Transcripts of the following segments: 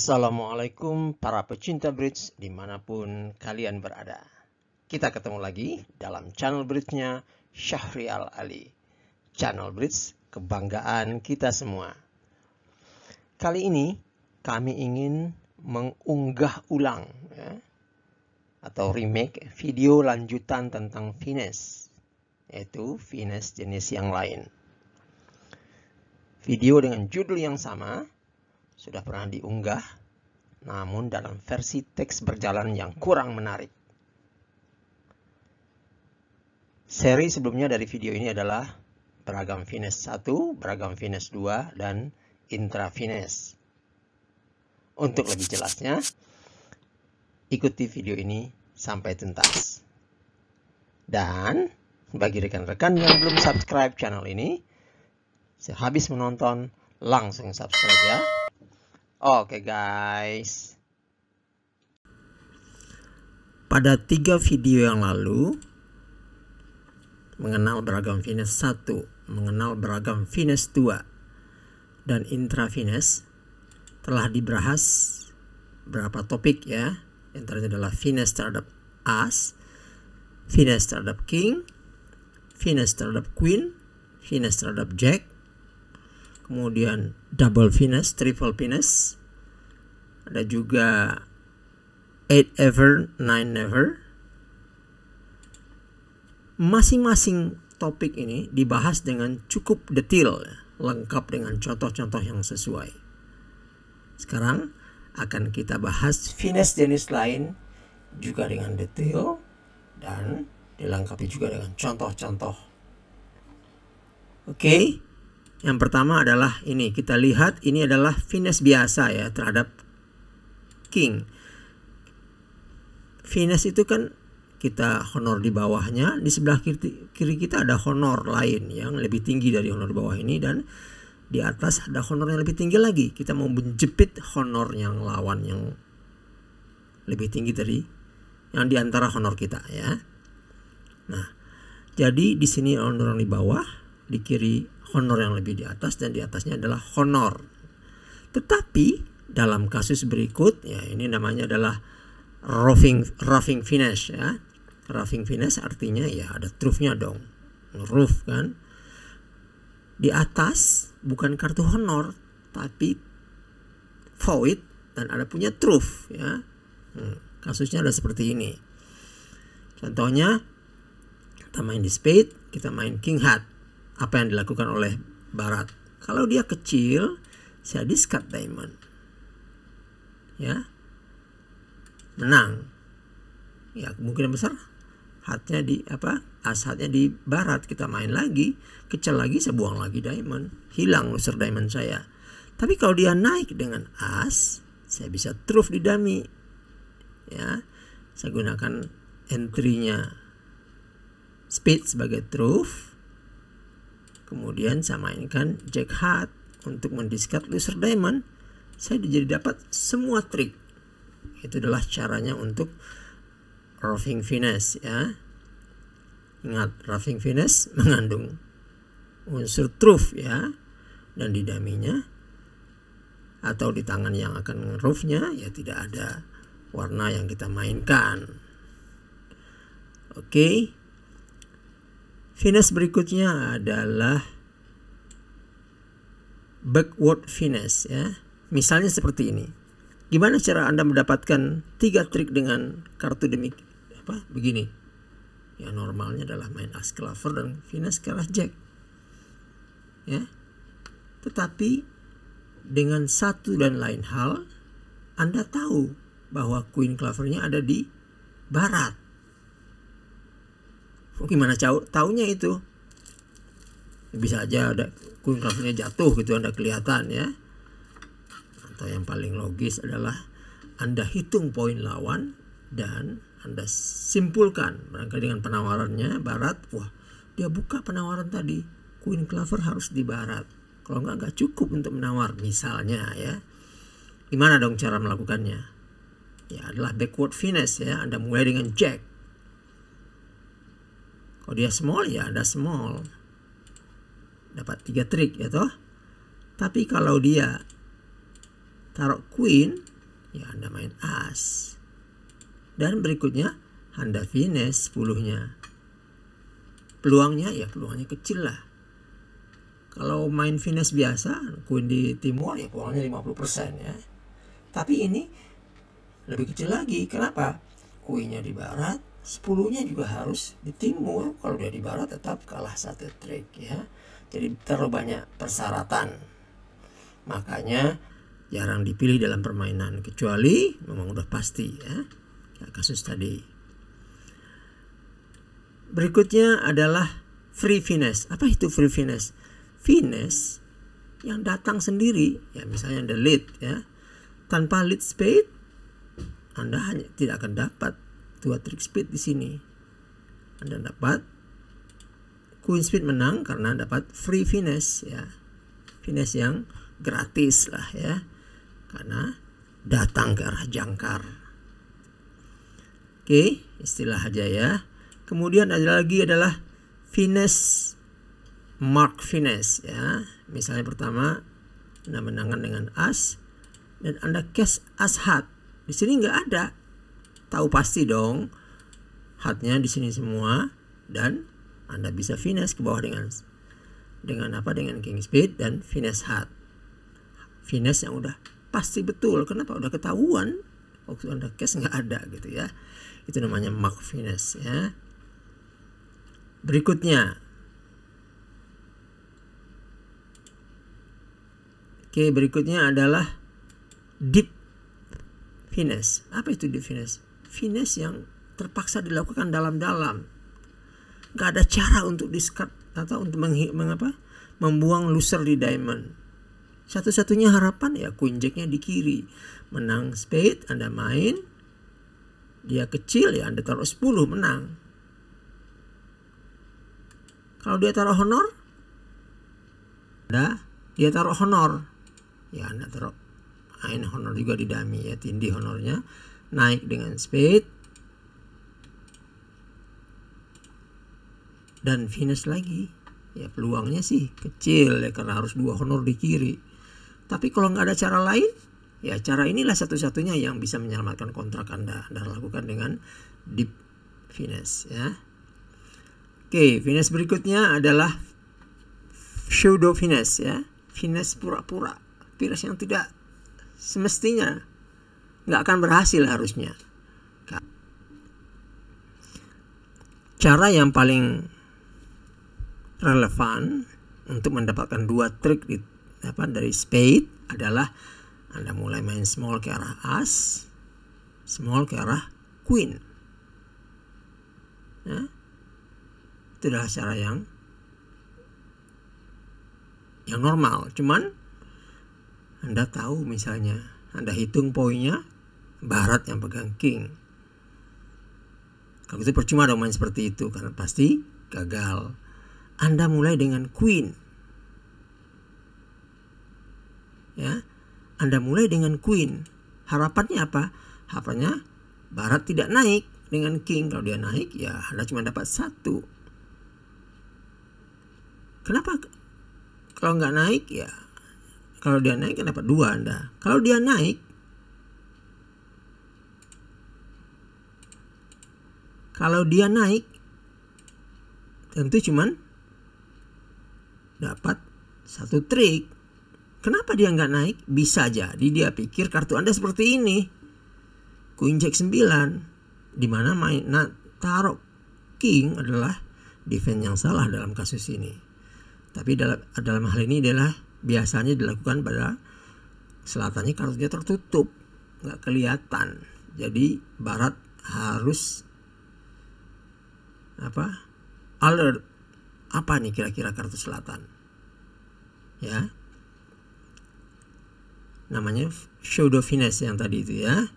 Assalamualaikum para pecinta bridge dimanapun kalian berada. Kita ketemu lagi dalam channel bridge-nya Syahrial Ali. Channel bridge kebanggaan kita semua. Kali ini kami ingin mengunggah ulang atau remake video lanjutan tentang finesse, yaitu finesse jenis yang lain. Video dengan judul yang sama sudah pernah diunggah, namun dalam versi teks berjalan yang kurang menarik. Seri sebelumnya dari video ini adalah beragam finesse 1, beragam finesse 2, dan intra finesse. Untuk lebih jelasnya, ikuti video ini sampai tuntas. Dan bagi rekan-rekan yang belum subscribe channel ini, sehabis menonton langsung subscribe ya. Oke guys. Pada 3 video yang lalu, mengenal beragam finesse 1, mengenal beragam finesse 2, dan intra finesse, telah dibahas beberapa topik ya. Antaranya adalah finesse terhadap as, finesse terhadap king, finesse terhadap queen, finesse terhadap jack, kemudian double finesse, triple finesse, ada juga 8 ever, 9 never. Masing-masing topik ini dibahas dengan cukup detail, lengkap dengan contoh-contoh yang sesuai. Sekarang akan kita bahas finesse jenis lain juga dengan detail dan dilengkapi juga dengan contoh-contoh. Oke. Yang pertama adalah ini, kita lihat ini adalah finesse biasa ya terhadap king. Finesse itu kan kita honor di bawahnya, di sebelah kiri kita ada honor lain yang lebih tinggi dari honor di bawah ini, dan di atas ada honor yang lebih tinggi lagi. Kita mau menjepit honor yang lawan yang lebih tinggi dari yang di antara honor kita ya. Nah, jadi di sini honor yang di bawah, di kiri honor yang lebih di atas, dan di atasnya adalah honor. Tetapi dalam kasus berikut ya, ini namanya adalah roughing finesse ya. Roughing finesse artinya ya ada truth-nya dong. Roof kan. Di atas bukan kartu honor tapi void dan ada punya truth ya. Kasusnya ada seperti ini. Contohnya kita main di spade, kita main king heart. Apa yang dilakukan oleh barat? Kalau dia kecil, saya discard diamond. Ya. Menang. Ya, kemungkinan besar hatnya di as hatnya di barat, kita main lagi, kecil lagi, saya buang lagi diamond. Hilang loser diamond saya. Tapi kalau dia naik dengan as, saya bisa truth di dummy. Ya. Saya gunakan entry-nya spade sebagai truth. Kemudian saya mainkan jack heart untuk mendiscard loser diamond. Saya jadi dapat semua trik. Itu adalah caranya untuk roughing finesse ya. Ingat, roughing finesse mengandung unsur truth ya. Dan di dummy-nya atau di tangan yang akan roughnya ya tidak ada warna yang kita mainkan. Oke. Finesse berikutnya adalah backward finesse ya. Misalnya seperti ini. Gimana cara Anda mendapatkan 3 trik dengan kartu begini? Ya, normalnya adalah main as clover dan finesse kalah jack. Ya. Tetapi dengan satu dan lain hal, Anda tahu bahwa queen clovernya ada di barat. Gimana taunya itu? Bisa aja ada queen clovernya jatuh gitu, Anda kelihatan ya. Atau yang paling logis adalah Anda hitung poin lawan dan Anda simpulkan barangkali dengan penawarannya barat, wah dia buka penawaran tadi, queen clover harus di barat. Kalau nggak cukup untuk menawar misalnya ya. Gimana dong cara melakukannya? Ya adalah backward finesse ya. Anda mulai dengan jack. Kalau dia small ya Anda small. Dapat 3 trik ya toh. Tapi kalau dia taruh queen, ya Anda main as. Dan berikutnya Anda finesse 10-nya. Peluangnya kecil lah. Kalau main finesse biasa, Queen di timur ya peluangnya 50% ya. Tapi ini lebih kecil lagi. Kenapa? Queennya di barat, 10-nya juga harus di timur. Kalau dia di barat tetap kalah 1 trik ya. Jadi terlalu banyak persyaratan. Makanya jarang dipilih dalam permainan, kecuali memang udah pasti ya. Kayak kasus tadi. Berikutnya adalah free finesse. Apa itu free finesse? Finesse yang datang sendiri, ya misalnya Anda lead ya. Tanpa lead spade, Anda hanya tidak akan dapat 2 trik spade di sini. Anda dapat Queen spade menang karena dapat free finesse ya. Finesse yang gratis lah ya. Karena datang ke arah jangkar. Oke, istilah aja ya. Kemudian ada lagi adalah finesse, mark finesse ya. Misalnya pertama Anda menangkan dengan as dan Anda cash as hat. Di sini nggak ada. Tahu pasti dong hatnya di sini semua, dan Anda bisa finesse ke bawah dengan king spade dan finesse hat. Finesse yang udah pasti betul. Kenapa? Udah ketahuan waktu Anda cash nggak ada gitu ya. Itu namanya mark finesse ya. Berikutnya, adalah deep finesse. Apa itu deep finesse? Finesse yang terpaksa dilakukan dalam-dalam. Gak ada cara untuk discard atau untuk membuang loser di diamond. Satu-satunya harapan ya queen jacknya di kiri. Menang spade, Anda main. Dia kecil ya Anda taruh 10 menang. Kalau dia taruh honor, dia taruh honor. Ya Anda taruh main honor juga di dummy ya, tindih honornya. Naik dengan spade. Dan finesse lagi. Ya peluangnya sih kecil ya karena harus 2 honor di kiri. Tapi kalau nggak ada cara lain, ya cara inilah satu-satunya yang bisa menyelamatkan kontrak Anda. Anda lakukan dengan deep finesse ya. Oke, finesse berikutnya adalah pseudo finesse ya. Finesse pura-pura. Finesse yang tidak semestinya. Nggak akan berhasil harusnya. Cara yang paling relevan untuk mendapatkan 2 trik dari spade adalah Anda mulai main small ke arah as, small ke arah queen. Ya. Itu adalah cara yang normal. Cuman Anda tahu misalnya Anda hitung poinnya barat yang pegang king. Kalau itu percuma dong main seperti itu karena pasti gagal. Anda mulai dengan queen. Ya. Anda mulai dengan queen. Harapannya apa? Harapannya barat tidak naik dengan king. Kalau dia naik ya Anda cuma dapat 1. Kenapa? Kalau nggak naik ya, kalau dia naik kan dapat 2 Anda. Kalau dia naik, tentu cuman dapat 1 trik. Kenapa dia nggak naik? Bisa jadi dia pikir kartu Anda seperti ini. Queen Jack 9, di mana taruh king adalah defense yang salah dalam kasus ini. Tapi dalam hal ini adalah biasanya dilakukan pada selatannya kartunya tertutup, nggak kelihatan. Jadi barat harus alert. Apa nih kira-kira kartu selatan? Ya, namanya pseudo finesse yang tadi itu ya.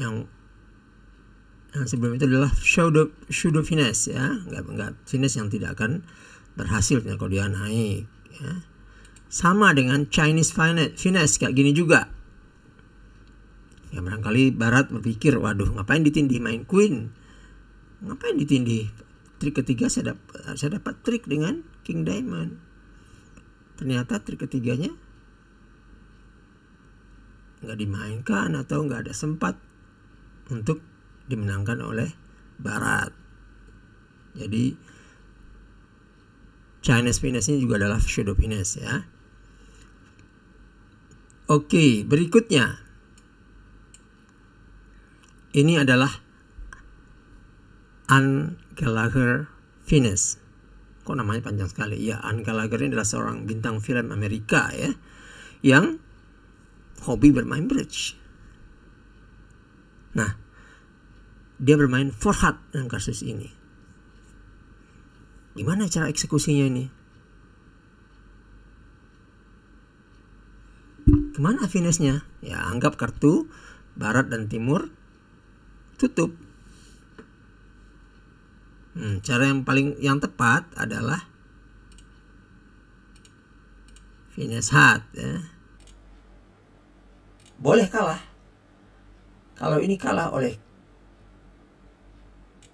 Yang sebelum itu adalah pseudo finesse ya, enggak finesse yang tidak akan berhasil kalau dia naik ya. Sama dengan Chinese finesse kayak gini juga. Ya barangkali barat berpikir, waduh ngapain ditindih main queen? Ngapain ditindih? Trik ketiga saya dapat trik dengan king diamond. Ternyata trik ketiganya nggak dimainkan atau nggak ada sempat untuk dimenangkan oleh Barat. Jadi Chinese finesse ini juga adalah pseudo finesse ya. Oke, berikutnya ini adalah Anne Gallagher finesse. Kok namanya panjang sekali? Ya, Anne Gallagher ini adalah seorang bintang film Amerika ya, yang hobi bermain bridge. Nah, dia bermain 4 heart dalam kasus ini. Gimana cara eksekusinya ini? Kemana finesse-nya? Ya, anggap kartu Barat dan Timur tutup. Cara yang tepat adalah finesse heart ya. Boleh kalah. Kalau ini kalah oleh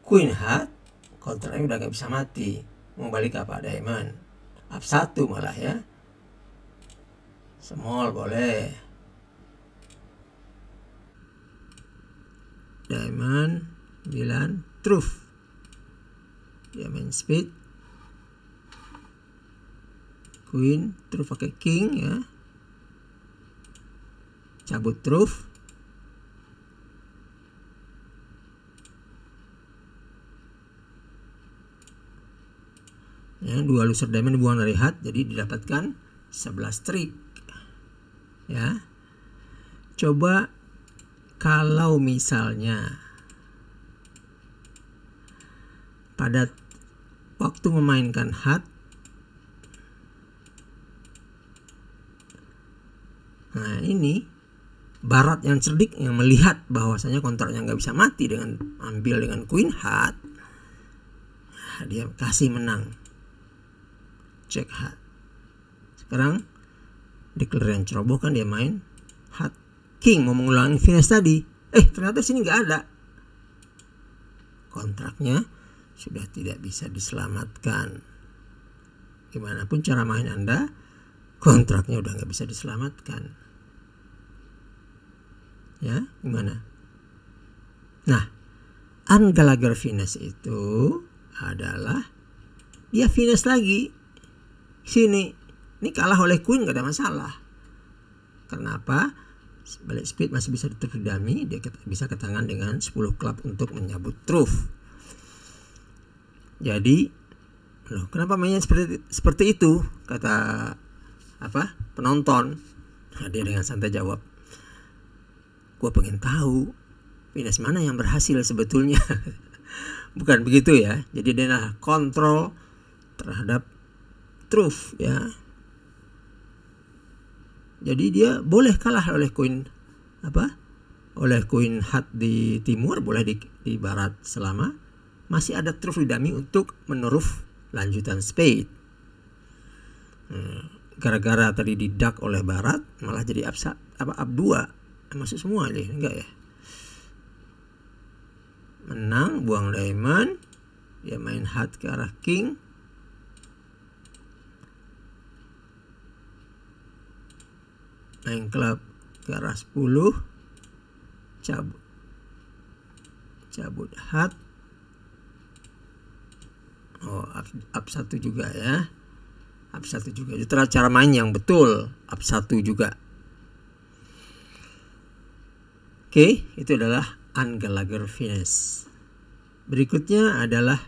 Queen heart, kontraknya udah gak bisa mati. Mau balik apa? Diamond up 1 malah ya. Small boleh. Diamond 9 truth. Dia main speed. Queen truth pakai king ya. Cabut truth. Ya, 2 loser diamond dibuang dari heart, jadi didapatkan 11 trik. Ya. Coba kalau misalnya pada waktu memainkan heart, nah ini Barat yang cerdik yang melihat bahwasanya kontraknya nggak bisa mati dengan ambil dengan Queen heart, nah, dia kasih menang. Cek heart. Sekarang declare yang ceroboh kan dia main heart king, mau mengulangi finesse tadi. Ternyata sini nggak ada. Kontraknya sudah tidak bisa diselamatkan. Gimana pun cara main Anda, kontraknya udah nggak bisa diselamatkan. Ya, gimana? Nah, Anne Gallagher finesse itu adalah dia finesse lagi. Sini, ini kalah oleh Queen gak ada masalah. Kenapa? Balik speed masih bisa diterdami, dia bisa ke tangan dengan 10 klub untuk menyabut truth. Jadi, loh, kenapa mainnya seperti itu? Kata penonton. Nah, dia dengan santai jawab, gue pengen tahu finesse mana yang berhasil sebetulnya. Bukan begitu ya. Jadi dia adalah kontrol terhadap truth ya. Jadi dia boleh kalah oleh Queen oleh Queen heart di timur, boleh di barat selama masih ada truth di dummy untuk meneruf lanjutan spade. Gara-gara tadi didak oleh barat malah jadi up 2. Masuk semua aja enggak ya? Menang, buang diamond, dia main heart ke arah king. Main club ke arah 10, cabut heart. Up 1 juga ya. Up 1 juga. Itu cara main yang betul. Up 1 juga. Oke, itu adalah Anne Gallagher finesse. Berikutnya adalah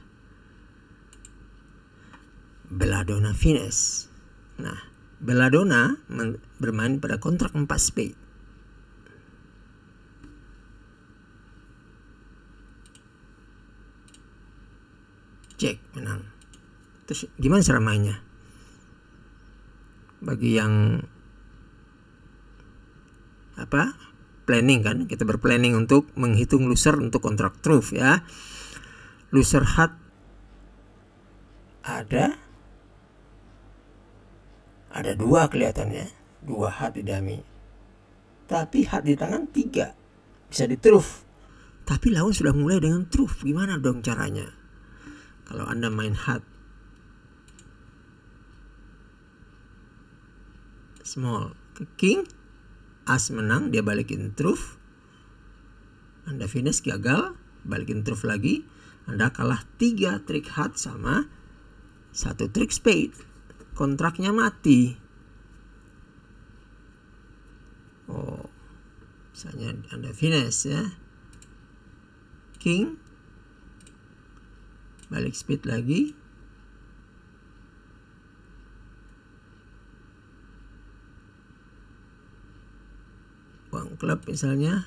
Belladonna finesse. Nah, Belladonna bermain pada kontrak 4 spade. Cek, menang. Terus gimana cara mainnya? Bagi yang planning kan, kita berplanning untuk menghitung loser untuk kontrak truth ya. Loser heart ada 2 kelihatannya, 2 heart di dummy. Tapi heart di tangan 3 bisa di truth. Tapi lawan sudah mulai dengan truth. Gimana dong caranya? Kalau Anda main heart small ke king, as menang, dia balikin truth. Anda finesse gagal, balikin truth lagi. Anda kalah 3 trik heart sama 1 trik spade. Kontraknya mati. Oh, misalnya Anda finesse ya. King, balik spade lagi. Uang klub misalnya.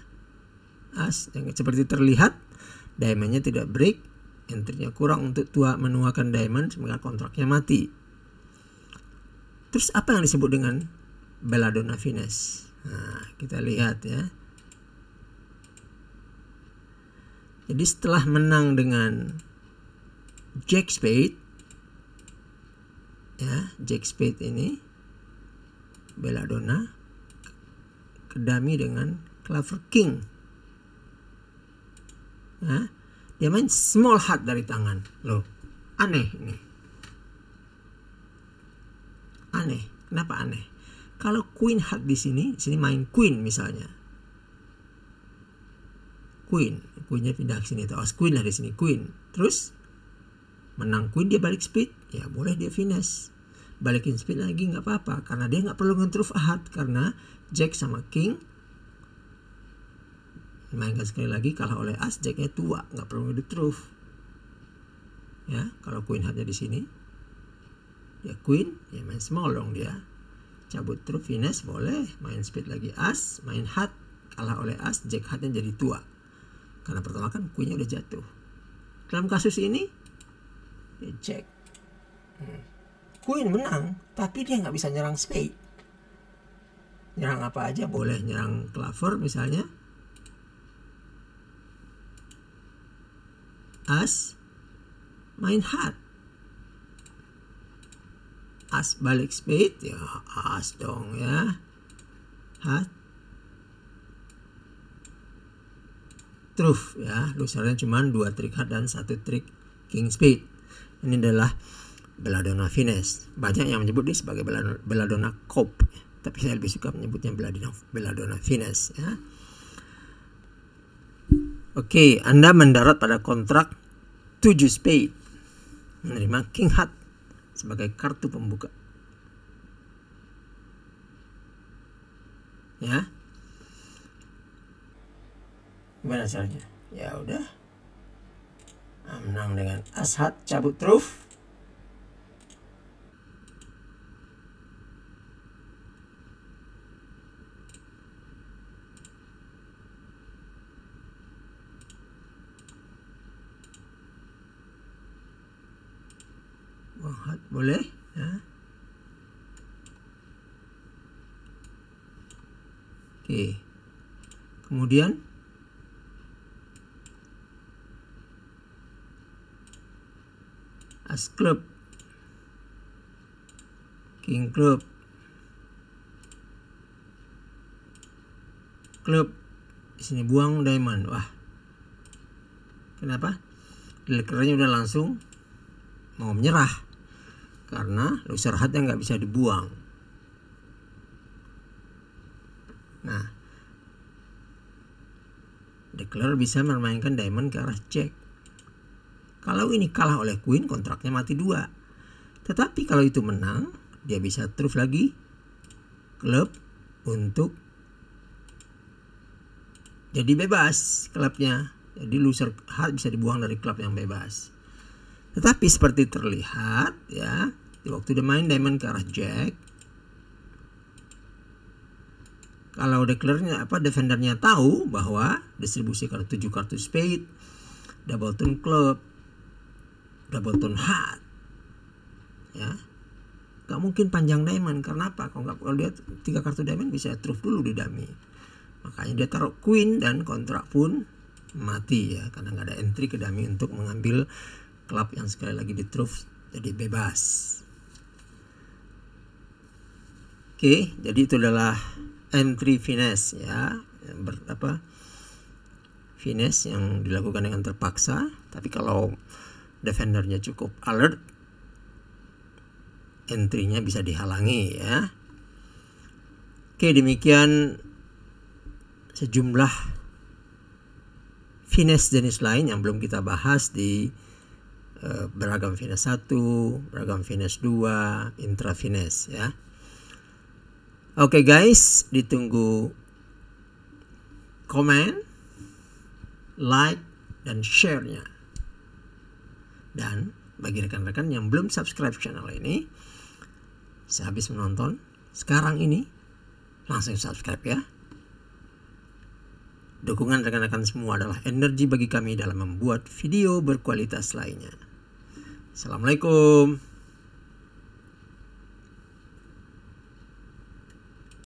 As, yang seperti terlihat diamondnya tidak break, entry-nya kurang untuk menuakan diamond sehingga kontraknya mati. Terus apa yang disebut dengan belladonna finesse? Nah, kita lihat ya. Jadi setelah menang dengan jack spade, ya, jack spade ini belladonna kedami dengan clover king. Ya, dia main small heart dari tangan. Loh, aneh ini. Aneh. Kenapa aneh? Kalau queen heart di sini main queen misalnya. Queennya pindah ke sini. As queen lah di sini, queen. Terus menang queen, dia balik spade, ya boleh dia finesse. Balikin spade lagi nggak apa-apa, karena dia nggak perlu nge-truth heart, karena jack sama king dimainkan sekali lagi, kalah oleh as, jacknya tua, nggak perlu di truth. Ya, kalau queen heartnya di sini, ya queen, ya main small dong dia. Cabut truth, finesse boleh, main spade lagi as, main heart, kalah oleh as, jack heartnya jadi tua. Karena pertama kan queennya udah jatuh. Dalam kasus ini, ya jack, queen menang, tapi dia nggak bisa nyerang spade. Nyerang apa aja boleh, nyerang clover misalnya. As, main heart. As balik spade, ya as dong ya. Heart. Truth ya, losernya cuma 2 trik heart dan 1 trik king spade. Ini adalah belladonna finesse. Banyak yang menyebut dia sebagai belladonna cope, tapi saya lebih suka menyebutnya belladonna finesse ya. Oke, Anda mendarat pada kontrak 7 spade, menerima king heart sebagai kartu pembuka. Ya. Gimana caranya? Ya udah. Menang dengan as heart, cabut truth. Heart boleh ya. Oke. Kemudian as club, king club, club di sini buang diamond. Wah, kenapa? Dealernya udah langsung mau menyerah karena loser heartnya nggak bisa dibuang. Nah, declare bisa memainkan diamond ke arah jack. Kalau ini kalah oleh queen, kontraknya mati 2. Tetapi kalau itu menang, dia bisa truth lagi club untuk jadi bebas klubnya. Jadi loser heart bisa dibuang dari klub yang bebas. Tetapi seperti terlihat ya, di waktu dia main diamond ke arah jack, kalau declare-nya defendernya tahu bahwa distribusi kartu 7 kartu spade, double tone club, double tone heart, ya, gak mungkin panjang diamond. Karena apa? Kalau dia 3 kartu diamond bisa truth dulu di dummy. Makanya dia taruh queen dan kontrak pun mati ya, karena nggak ada entry ke dummy untuk mengambil klub yang sekali lagi di truth jadi bebas. Oke, jadi itu adalah entry finesse ya, finesse yang dilakukan dengan terpaksa. Tapi kalau defendernya cukup alert, entry-nya bisa dihalangi ya. Oke, demikian sejumlah finesse jenis lain yang belum kita bahas di beragam finesse 1, beragam finesse 2, intra finesse ya. Oke guys, ditunggu komen, like, dan share-nya. Dan bagi rekan-rekan yang belum subscribe channel ini, sehabis menonton sekarang ini langsung subscribe ya. Dukungan rekan-rekan semua adalah energi bagi kami dalam membuat video berkualitas lainnya. Assalamualaikum.